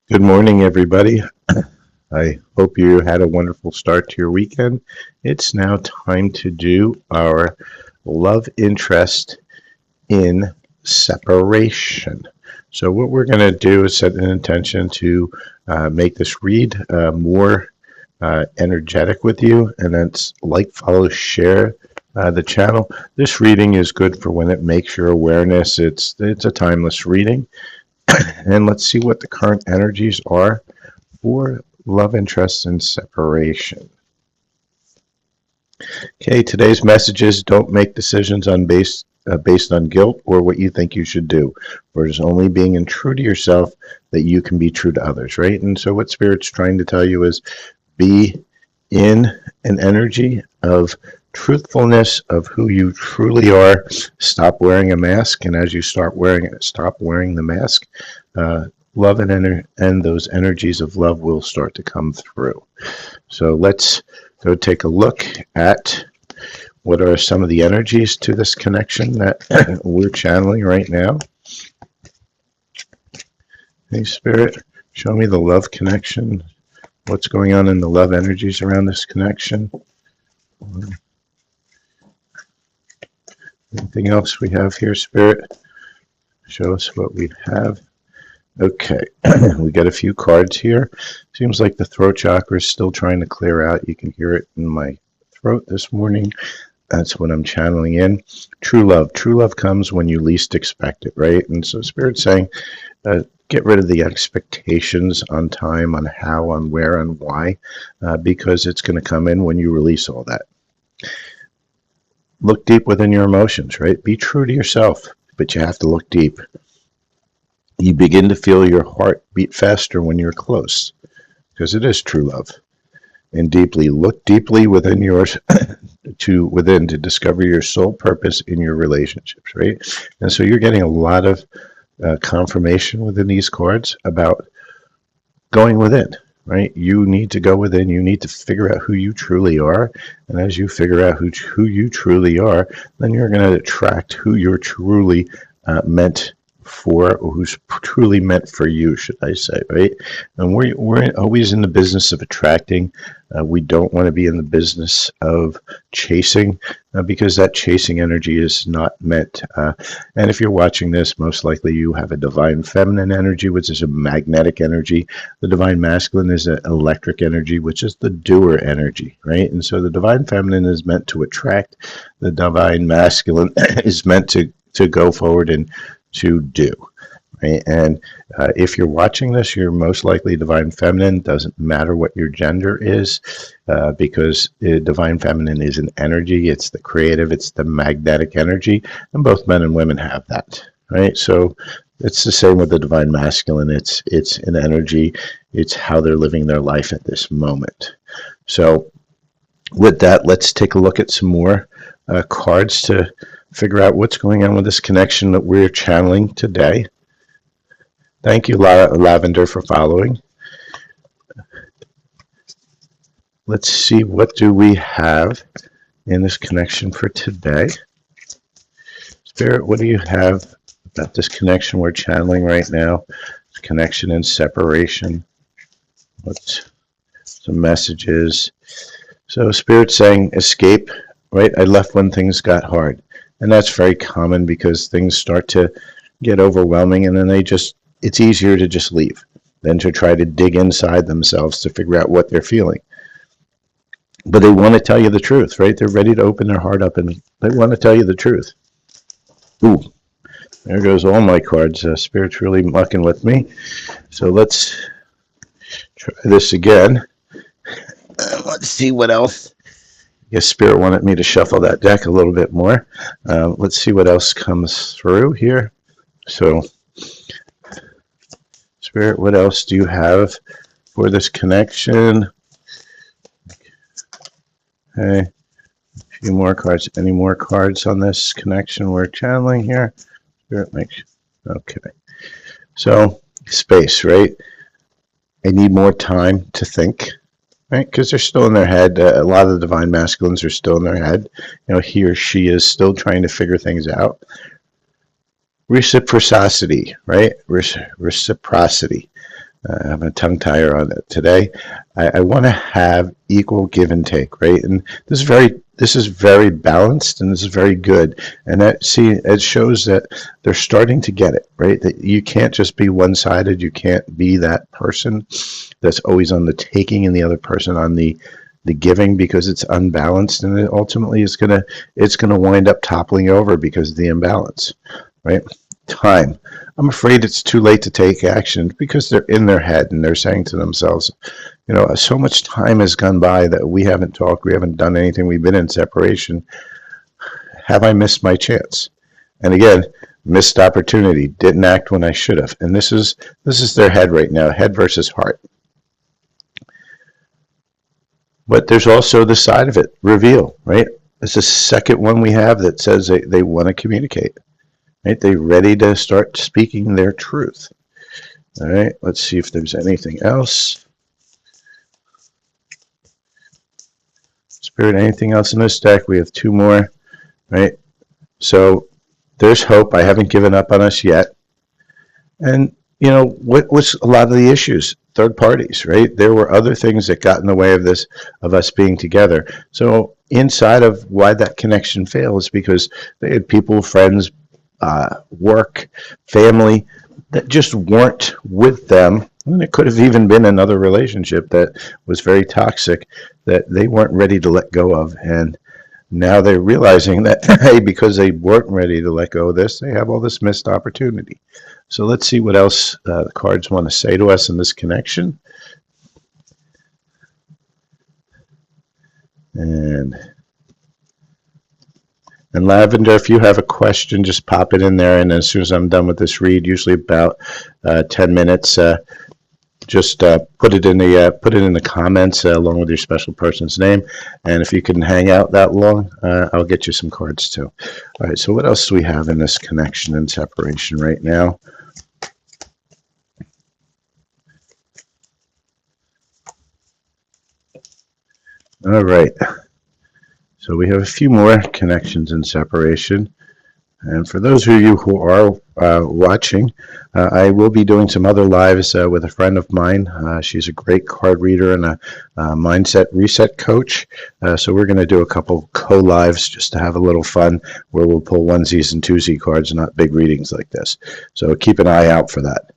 Good morning, everybody. I hope you had a wonderful start to your weekend. It's now time to do our love interest in separation. So, what we're going to do is set an intention to make this read more energetic with you, and that's like, follow, share the channel. This reading is good for when it makes your awareness. It's a timeless reading, and let's see what the current energies are for love interest and separation. Okay, today's message is don't make decisions based on guilt or what you think you should do. For it is only being true to yourself that you can be true to others, right? And so what Spirit's trying to tell you is be in an energy of truthfulness of who you truly are. Stop wearing a mask, and as you stop wearing the mask, love and those energies of love will start to come through. So let's go take a look at what are some of the energies to this connection that we're channeling right now. Hey, Spirit, show me the love connection. What's going on in the love energies around this connection? Anything else we have here, Spirit? Show us what we have. Okay, we got a few cards here. Seems like the throat chakra is still trying to clear out. You can hear it in my throat this morning. That's what I'm channeling in. True love. True love comes when you least expect it, right? And so Spirit's saying, get rid of the expectations on time, on how, on where, on why, because it's going to come in when you release all that. Look deep within your emotions, right? Be true to yourself, but you have to look deep. You begin to feel your heart beat faster when you're close, because it is true love. And deeply, look deeply within yours to discover your soul purpose in your relationships, right? And so you're getting a lot of confirmation within these cards about going within, right? You need to go within. You need to figure out who you truly are. And as you figure out who you truly are, then you're going to attract who you're truly meant for, or who's truly meant for you, should I say, right? And we're always in the business of attracting. We don't want to be in the business of chasing, because that chasing energy is not meant. And if you're watching this, most likely you have a divine feminine energy, which is a magnetic energy. The divine masculine is an electric energy, which is the doer energy, right? And so the divine feminine is meant to attract. The divine masculine is meant to go forward and to do, right? And if you're watching this, you're most likely divine feminine. Doesn't matter what your gender is, because divine feminine is an energy. It's the creative, it's the magnetic energy, and both men and women have that, right? So it's the same with the divine masculine. It's an energy. It's how they're living their life at this moment. So with that, let's take a look at some more cards to figure out what's going on with this connection that we're channeling today. Thank you, Lavender, for following. Let's see, what do we have in this connection for today? Spirit, what do you have about this connection we're channeling right now? This connection and separation. What's some messages? So Spirit's saying escape, right? I left when things got hard. And that's very common because things start to get overwhelming, and then it's easier to just leave than to try to dig inside themselves to figure out what they're feeling. But they want to tell you the truth, right? They're ready to open their heart up and they want to tell you the truth. Ooh, there goes all my cards. Spirit's really mucking with me. So let's try this again. Let's see what else. I guess Spirit wanted me to shuffle that deck a little bit more. Let's see what else comes through here. So, Spirit, what else do you have for this connection? Okay, a few more cards. Any more cards on this connection we're channeling here? Spirit makes. Okay. So, space, right? I need more time to think. Right, because they're still in their head. A lot of the divine masculines are still in their head. You know, he or she is still trying to figure things out. Reciprocity, right? Reciprocity. I'm a tongue tire on it today. I want to have equal give and take, right? And this is very balanced, and this is very good. And it shows that they're starting to get it, right? That you can't just be one-sided. You can't be that person that's always on the taking and the other person on the giving, because it's unbalanced, and it ultimately is it's gonna wind up toppling over because of the imbalance, right? Time. I'm afraid it's too late to take action because they're in their head and they're saying to themselves, so much time has gone by that we haven't talked, we haven't done anything, we've been in separation. Have I missed my chance? And again, missed opportunity, didn't act when I should have. And this is their head right now, head versus heart. But there's also the side of it, reveal, right? It's the second one we have that says they want to communicate. Right? They're ready to start speaking their truth. All right, let's see if there's anything else. Spirit, anything else in this deck? We have two more, right? So there's hope. I haven't given up on us yet. And, what's a lot of the issues? Third parties, right? There were other things that got in the way of this, of us being together. So inside of why that connection fails, because they had people, friends, work, family that just weren't with them. And it could have even been another relationship that was very toxic that they weren't ready to let go of. And now they're realizing that, hey, because they weren't ready to let go of this, they have all this missed opportunity. So let's see what else the cards want to say to us in this connection. And Lavender, if you have a question, just pop it in there, and as soon as I'm done with this read, usually about 10 minutes, just put it in the comments along with your special person's name. And if you can hang out that long, I'll get you some cards too. All right, so what else do we have in this connection and separation right now? All right. So we have a few more connections and separation. And for those of you who are watching, I will be doing some other lives with a friend of mine. She's a great card reader and a mindset reset coach. So we're going to do a couple co-lives just to have a little fun, where we'll pull onesies and twosie cards, not big readings like this. So keep an eye out for that.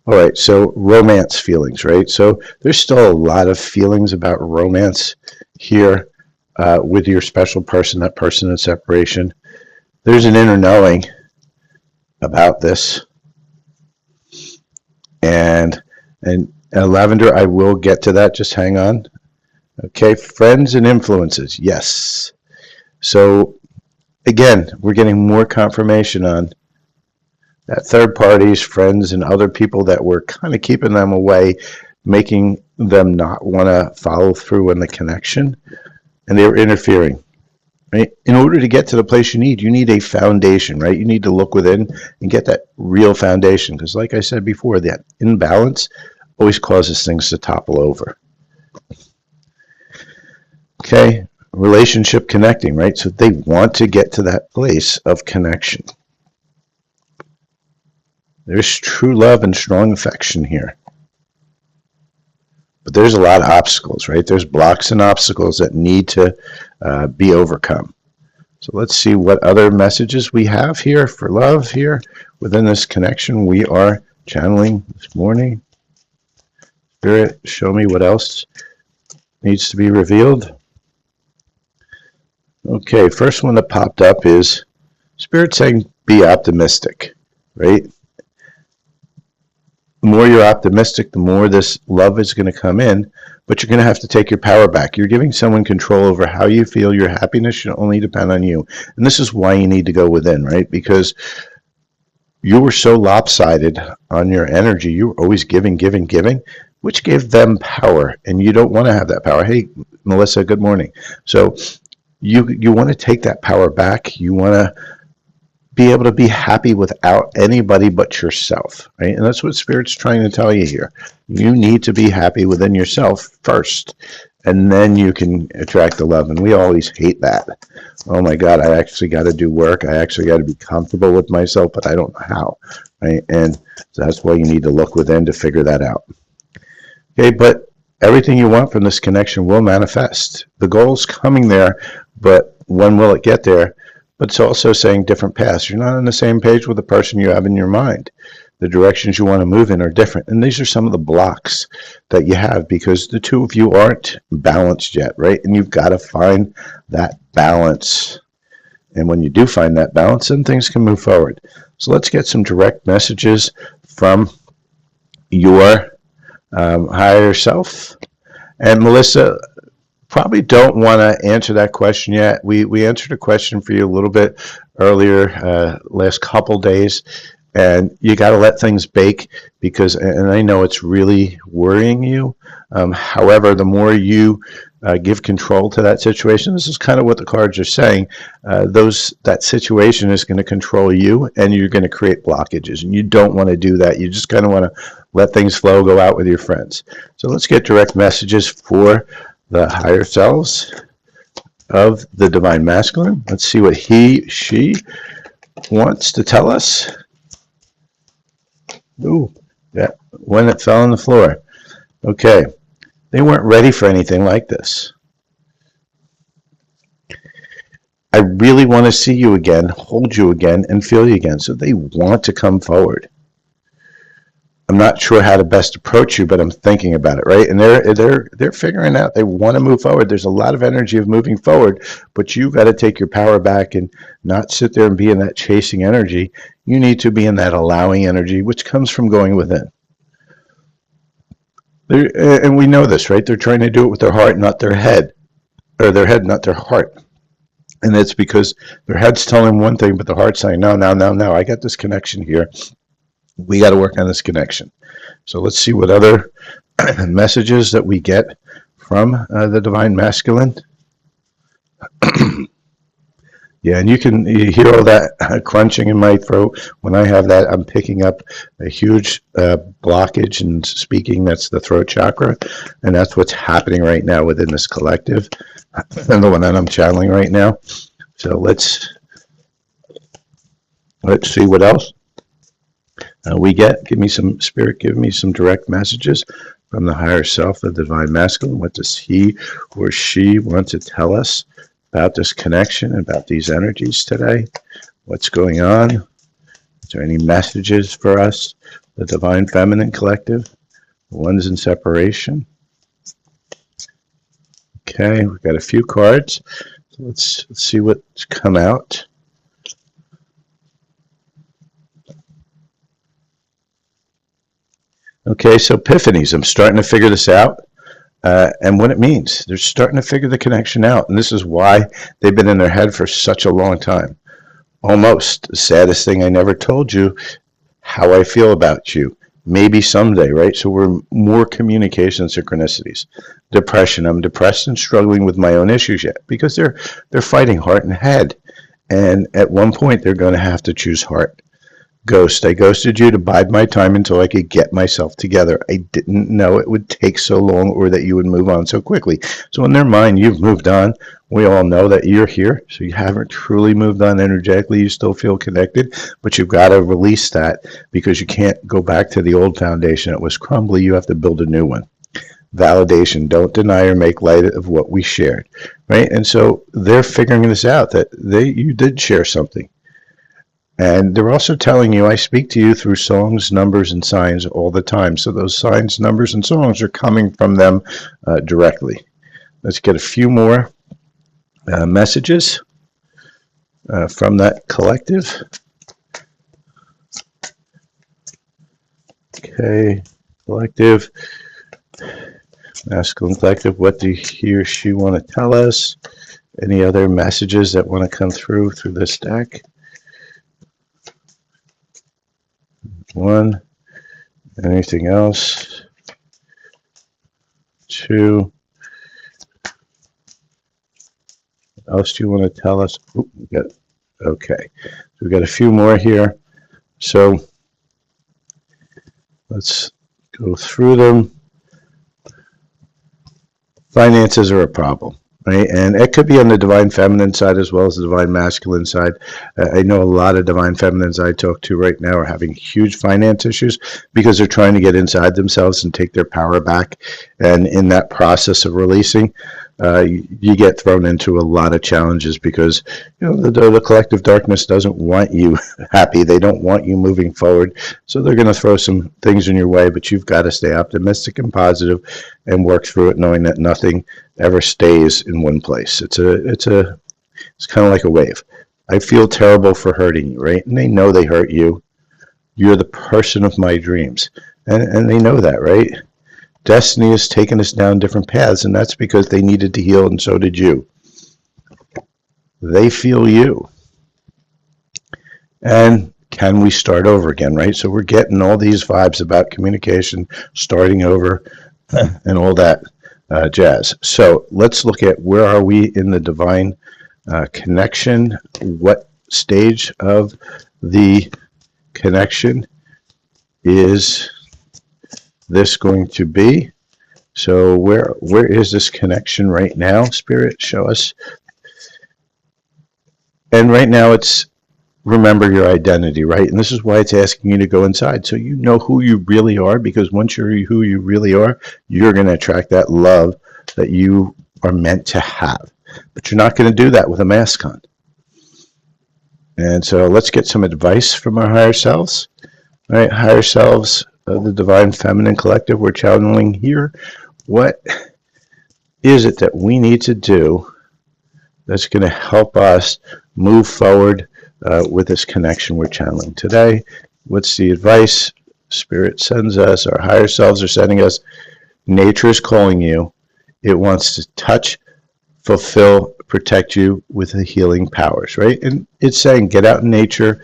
All right, so romance feelings, right? So there's still a lot of feelings about romance here. With your special person, that person in separation. There's an inner knowing about this. And Lavender, I will get to that. Just hang on. Okay, friends and influences. Yes. So, again, we're getting more confirmation on that third parties, friends, and other people that were kind of keeping them away, making them not want to follow through in the connection. And they were interfering, right? In order to get to the place you need a foundation, right? You need to look within and get that real foundation, because like I said before, that imbalance always causes things to topple over. Okay, relationship connecting, right? So they want to get to that place of connection. There's true love and strong affection here. But there's a lot of obstacles, right? There's blocks and obstacles that need to be overcome. So let's see what other messages we have here for love here within this connection we are channeling this morning. Spirit, show me what else needs to be revealed. Okay, first one that popped up is Spirit saying be optimistic, right? The more you're optimistic, the more this love is going to come in, but you're going to have to take your power back. You're giving someone control over how you feel. Your happiness should only depend on you. And this is why you need to go within, right? Because you were so lopsided on your energy. You were always giving, which gave them power. And you don't want to have that power. Hey, Melissa, good morning. So you want to take that power back. You want to be able to be happy without anybody but yourself, right? And that's what Spirit's trying to tell you here. You need to be happy within yourself first, and then you can attract the love. And we always hate that. Oh my God, I actually got to do work. I actually got to be comfortable with myself, but I don't know how, right? And so that's why you need to look within to figure that out. Okay, but everything you want from this connection will manifest. The goal's coming there, but when will it get there? But it's also saying different paths. You're not on the same page with the person you have in your mind. The directions you want to move in are different. And these are some of the blocks that you have because the two of you aren't balanced yet, right? And you've got to find that balance. And when you do find that balance, then things can move forward. So let's get some direct messages from your higher self. And Melissa, probably don't want to answer that question yet. We answered a question for you a little bit earlier, last couple days, and you got to let things bake because, and I know it's really worrying you. However, the more you give control to that situation, this is kind of what the cards are saying. That situation is going to control you, and you're going to create blockages, and you don't want to do that. You just kind of want to let things flow, go out with your friends. So let's get direct messages for the higher selves of the divine masculine. Let's see what she wants to tell us. Ooh, yeah, when it fell on the floor. Okay, they weren't ready for anything like this. I really want to see you again, hold you again, and feel you again. So they want to come forward. I'm not sure how to best approach you, but I'm thinking about it, right? And they're figuring out they want to move forward. There's a lot of energy of moving forward, but you got to take your power back and not sit there and be in that chasing energy. You need to be in that allowing energy, which comes from going within. And we know this, right? They're trying to do it with their heart, not their head, or their head, not their heart. And it's because their head's telling one thing, but the heart's saying, no, I got this connection here. We got to work on this connection. So let's see what other messages that we get from the divine masculine. Yeah, and you hear all that crunching in my throat. When I have that, I'm picking up a huge blockage and speaking. That's the throat chakra, and that's what's happening right now within this collective, and the one that I'm channeling right now. So let's see what else we get. Give me some spirit. Give me some direct messages from the higher self, the divine masculine. What does he or she want to tell us about this connection, about these energies today? What's going on? Is there any messages for us, the divine feminine collective, the ones in separation? Okay, we've got a few cards. So let's see what's come out. Okay, so epiphanies. I'm starting to figure this out. And what it means. They're starting to figure the connection out. And this is why they've been in their head for such a long time. Almost the saddest thing I never told you, how I feel about you. Maybe someday, right? So we're more communication synchronicities. Depression. I'm depressed and struggling with my own issues yet because they're fighting heart and head. And at one point, they're going to have to choose heart. Ghost. I ghosted you to bide my time until I could get myself together. I didn't know it would take so long or that you would move on so quickly. So in their mind, you've moved on. We all know that you're here. So you haven't truly moved on energetically. You still feel connected, but you've got to release that because you can't go back to the old foundation. It was crumbly. You have to build a new one. Validation. Don't deny or make light of what we shared, right? And so they're figuring this out that you did share something. And they're also telling you, I speak to you through songs, numbers, and signs all the time. So those signs, numbers, and songs are coming from them directly. Let's get a few more messages from that collective. Okay, collective, masculine collective, what do he or she want to tell us? Any other messages that want to come through this deck? One. Anything else? Two. What else do you want to tell us? Ooh, okay. So we've got a few more here. So let's go through them. Finances are a problem. right? And it could be on the divine feminine side as well as the divine masculine side. I know a lot of divine feminines I talk to right now are having huge finance issues because they're trying to get inside themselves and take their power back. And in that process of releasing, you get thrown into a lot of challenges because the collective darkness doesn't want you happy. They don't want you moving forward. So they're going to throw some things in your way, but you've got to stay optimistic and positive and work through it, knowing that nothing ever stays in one place. It's kind of like a wave. I feel terrible for hurting you, right? And they know they hurt you. You're the person of my dreams, and they know that, right? Destiny has taken us down different paths, and that's because they needed to heal, and so did you. They feel you. And can we start over again, right? So we're getting all these vibes about communication, starting over, and all that jazz. So let's look at where are we in the divine connection. What stage of the connection is this going to be? So where is this connection right now? Spirit, show us. And right now it's remember your identity, right? And this is why it's asking you to go inside. So you know who you really are, because once you're who you really are, you're going to attract that love that you are meant to have. But you're not going to do that with a mask on. And so let's get some advice from our higher selves. All right, higher selves of the Divine Feminine Collective, we're channeling here. What is it that we need to do that's going to help us move forward with this connection we're channeling today? What's the advice Spirit sends us? Our higher selves are sending us. Nature is calling you. It wants to touch, fulfill, protect you with the healing powers, right? And it's saying get out in nature,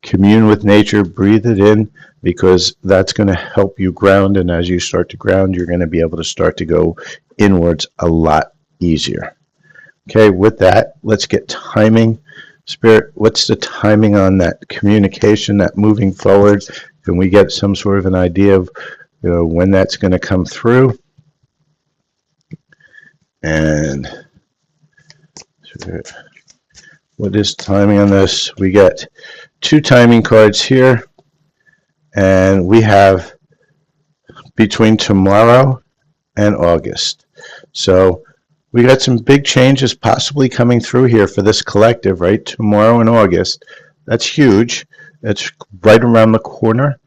commune with nature, breathe it in, because that's going to help you ground. And as you start to ground, you're going to be able to start to go inwards a lot easier. Okay, with that, let's get timing. Spirit, what's the timing on that communication, that moving forward? Can we get some sort of an idea of when that's going to come through? And what is timing on this? We get 2 timing cards here, and we have between tomorrow and August. So we got some big changes possibly coming through here for this collective, right? Tomorrow in August. That's huge. That's right around the corner.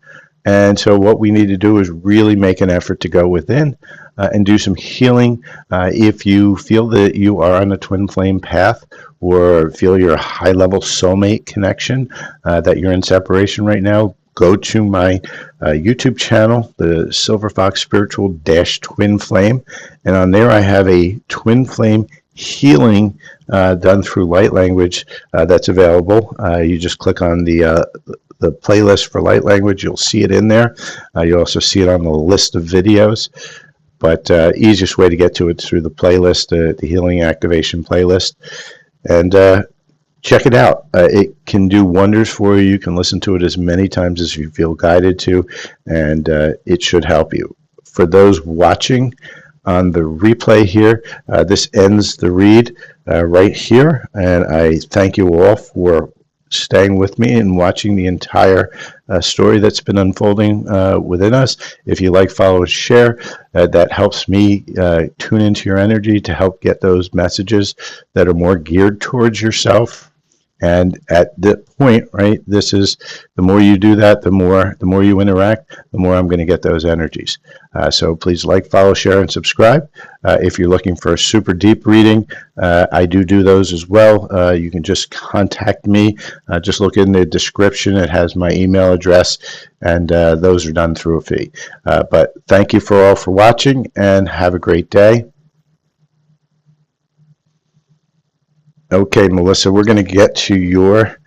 And so what we need to do is really make an effort to go within and do some healing. If you feel that you are on a twin flame path or feel your high level soulmate connection, that you're in separation right now, go to my YouTube channel, the Silver Fox Spiritual Twin Flame, and on there I have a twin flame healing done through light language that's available. You just click on the playlist for light language. You'll see it in there. You'll also see it on the list of videos. But easiest way to get to it is through the playlist, the Healing Activation playlist. And check it out. It can do wonders for you. You can listen to it as many times as you feel guided to, and it should help you. For those watching on the replay here, this ends the read right here, and I thank you all for staying with me and watching the entire story that's been unfolding within us. If you like, follow, and share, that helps me tune into your energy to help get those messages that are more geared towards yourself. And at that point, right, this is, the more you do that, the more you interact, the more I'm going to get those energies. So please like, follow, share, and subscribe. If you're looking for a super deep reading, I do those as well. You can just contact me. Just look in the description. It has my email address, and those are done through a fee. But thank you for watching, and have a great day. Okay, Melissa, we're going to get to your